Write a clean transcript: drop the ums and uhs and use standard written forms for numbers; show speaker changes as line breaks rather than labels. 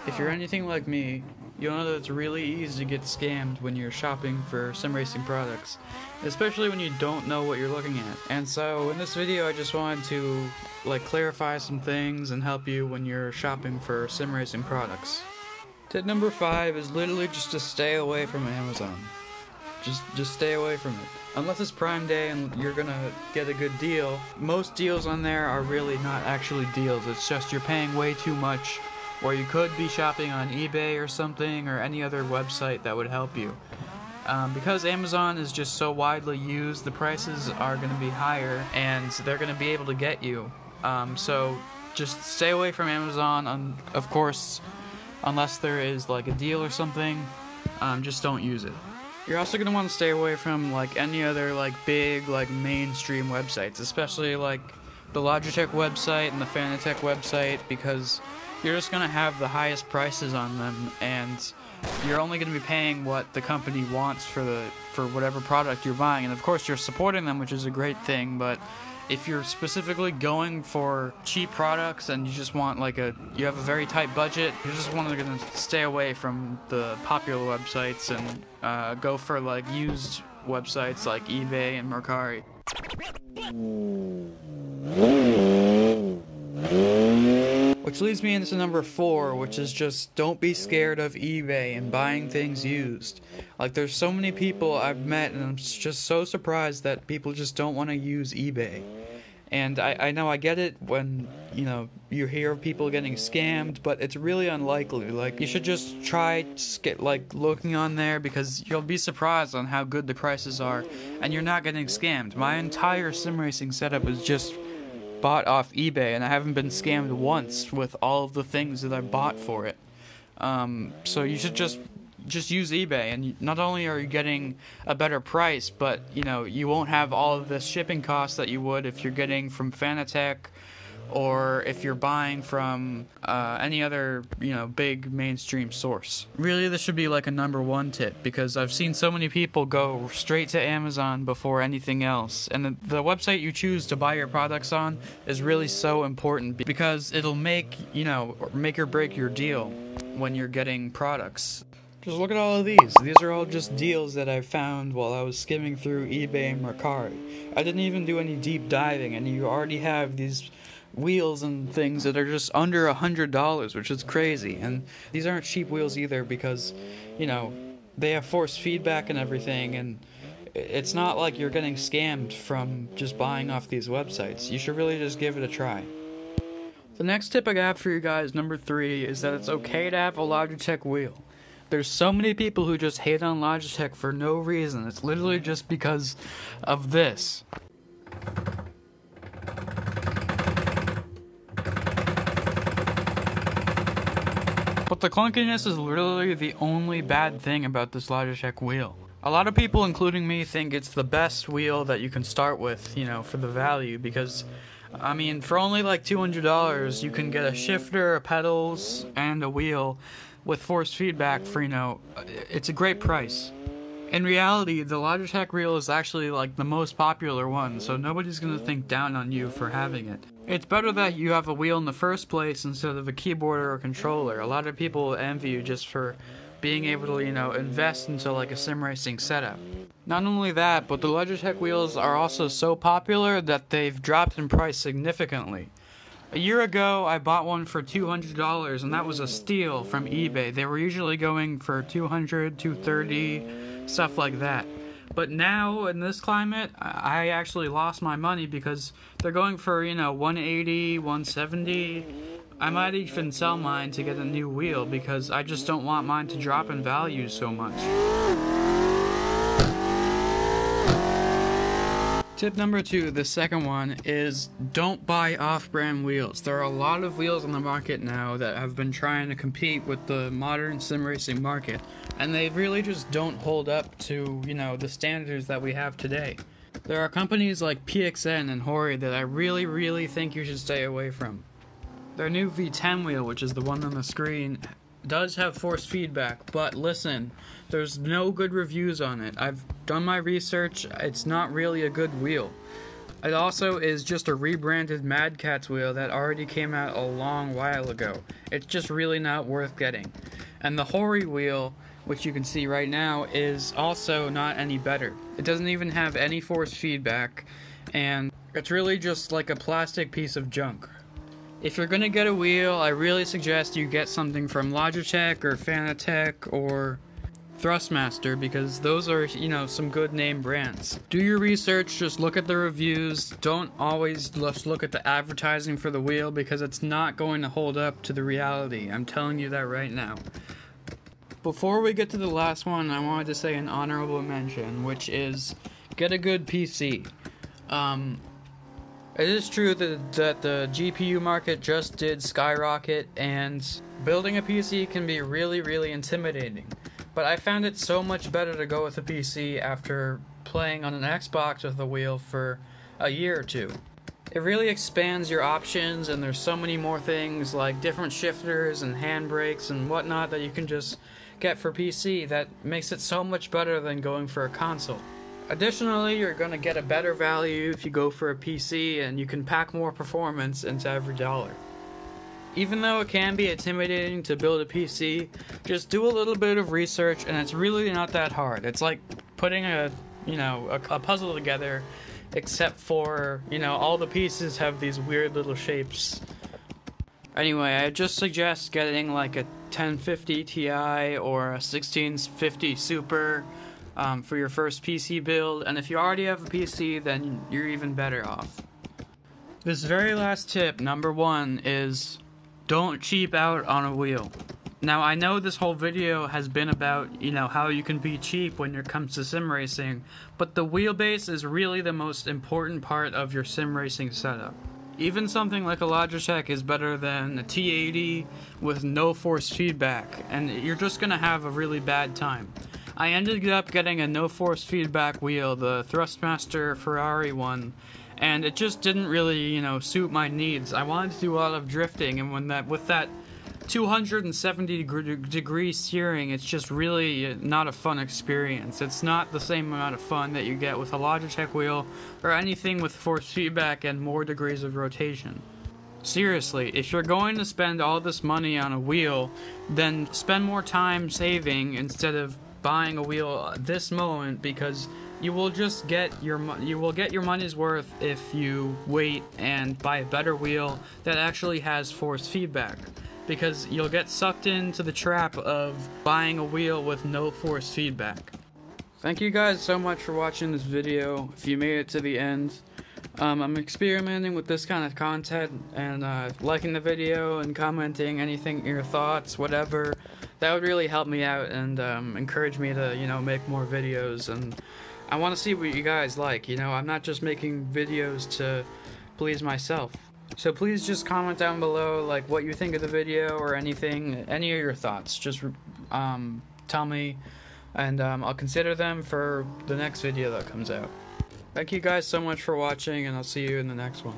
If you're anything like me, you'll know that it's really easy to get scammed when you're shopping for sim racing products, especially when you don't know what you're looking at. And so in this video I just wanted to clarify some things and help you when you're shopping for sim racing products. Tip number 5 is literally just to stay away from Amazon. Just stay away from it. Unless it's Prime Day and you're gonna get a good deal, most deals on there are really not actually deals. It's just you're paying way too much, or you could be shopping on eBay or something, or any other website that would help you. Because Amazon is just so widely used, the prices are going to be higher, and they're going to be able to get you. So just stay away from Amazon, of course, unless there is like a deal or something. Just don't use it. You're also going to want to stay away from any other big mainstream websites, especially the Logitech website and the Fanatec website, because you're just going to have the highest prices on them, and you're only going to be paying what the company wants for whatever product you're buying. And of course you're supporting them, which is a great thing, but if you're specifically going for cheap products and you just want you have a very tight budget, you're just going to stay away from the popular websites and go for used websites like eBay and Mercari. Which leads me into number 4, which is just don't be scared of eBay and buying things used. There's so many people I've met, and I'm just so surprised that people just don't want to use eBay. And I know I get it when, you hear of people getting scammed, but it's really unlikely. You should just try to get, looking on there, because you'll be surprised on how good the prices are, and you're not getting scammed. My entire sim racing setup is just bought off eBay, and I haven't been scammed once with all of the things that I bought for it. So you should just use eBay, and not only are you getting a better price, but you won't have all of the shipping costs that you would if you're getting from Fanatec, or if you're buying from any other big mainstream source. Really, this should be a number 1 tip, because I've seen so many people go straight to Amazon before anything else, and the website you choose to buy your products on is really so important, because it'll make or break your deal when you're getting products. Just look at all of these. These are all just deals that I found while I was skimming through eBay and Mercari. I didn't even do any deep diving, and you already have these wheels and things that are just under $100, which is crazy. And these aren't cheap wheels either, because they have force feedback and everything, and it's not like you're getting scammed from just buying off these websites. You should really just give it a try. The next tip I got for you guys, number 3, is that it's okay to have a Logitech wheel. There's so many people who just hate on Logitech for no reason. It's literally just because of this. But the clunkiness is literally the only bad thing about this Logitech wheel. A lot of people, including me, think it's the best wheel that you can start with, for the value, because for only $200 you can get a shifter, pedals, and a wheel with force feedback for, it's a great price. In reality, the Logitech wheel is actually the most popular one, so nobody's gonna think down on you for having it. It's better that you have a wheel in the first place instead of a keyboard or a controller. A lot of people envy you just for being able to, invest into a sim racing setup. Not only that, but the Logitech wheels are also so popular that they've dropped in price significantly. A year ago, I bought one for $200, and that was a steal from eBay. They were usually going for $200, $230, stuff like that. But now, in this climate, I actually lost my money, because they're going for, $180, $170. I might even sell mine to get a new wheel, because I just don't want mine to drop in value so much. Tip number 2, the second one, is don't buy off-brand wheels. There are a lot of wheels on the market now that have been trying to compete with the modern sim racing market, and they really just don't hold up to, the standards that we have today. There are companies like PXN and Hori that I really, really think you should stay away from. Their new V10 wheel, which is the one on the screen, does have force feedback, but listen, there's no good reviews on it. I've done my research, it's not really a good wheel. It also is just a rebranded Mad Catz wheel that already came out a long while ago. It's just really not worth getting. And the Hori wheel, which you can see right now, is also not any better. It doesn't even have any force feedback, and it's really just like a plastic piece of junk. If you're gonna get a wheel, I really suggest you get something from Logitech or Fanatec or Thrustmaster, because those are, you know, some good name brands. Do your research, just look at the reviews. Don't always just look at the advertising for the wheel, because it's not going to hold up to the reality. I'm telling you that right now. Before we get to the last one, I wanted to say an honorable mention, which is get a good PC. It is true that the GPU market just did skyrocket, and building a PC can be really, really intimidating. But I found it so much better to go with a PC after playing on an Xbox with a wheel for a year or two. It really expands your options, and there's so many more things like different shifters and handbrakes and whatnot that you can just get for PC that makes it so much better than going for a console. Additionally, you're going to get a better value if you go for a PC, and you can pack more performance into every dollar. Even though it can be intimidating to build a PC, just do a little bit of research, and it's really not that hard. It's like putting a puzzle together, except for, all the pieces have these weird little shapes. Anyway, I just suggest getting like a 1050 Ti or a 1650 Super for your first PC build, and if you already have a PC, then you're even better off. This very last tip, number 1, is don't cheap out on a wheel. Now, I know this whole video has been about, how you can be cheap when it comes to sim racing, but the wheelbase is really the most important part of your sim racing setup. Even something like a Logitech is better than a T80 with no force feedback, and you're just gonna have a really bad time. I ended up getting a no force feedback wheel, the Thrustmaster Ferrari one, and it just didn't really, suit my needs. I wanted to do a lot of drifting, and with that 270 degree steering, it's just really not a fun experience. It's not the same amount of fun that you get with a Logitech wheel or anything with force feedback and more degrees of rotation. Seriously, if you're going to spend all this money on a wheel, then spend more time saving instead of buying a wheel at this moment, because you will get your money's worth if you wait and buy a better wheel that actually has force feedback, because you'll get sucked into the trap of buying a wheel with no force feedback. Thank you guys so much for watching this video. If you made it to the end, I'm experimenting with this kind of content, and liking the video and commenting anything, your thoughts, whatever, that would really help me out and encourage me to, make more videos. And I want to see what you guys like. I'm not just making videos to please myself. So please just comment down below like what you think of the video or anything, any of your thoughts. Just tell me, and I'll consider them for the next video that comes out. Thank you guys so much for watching, and I'll see you in the next one.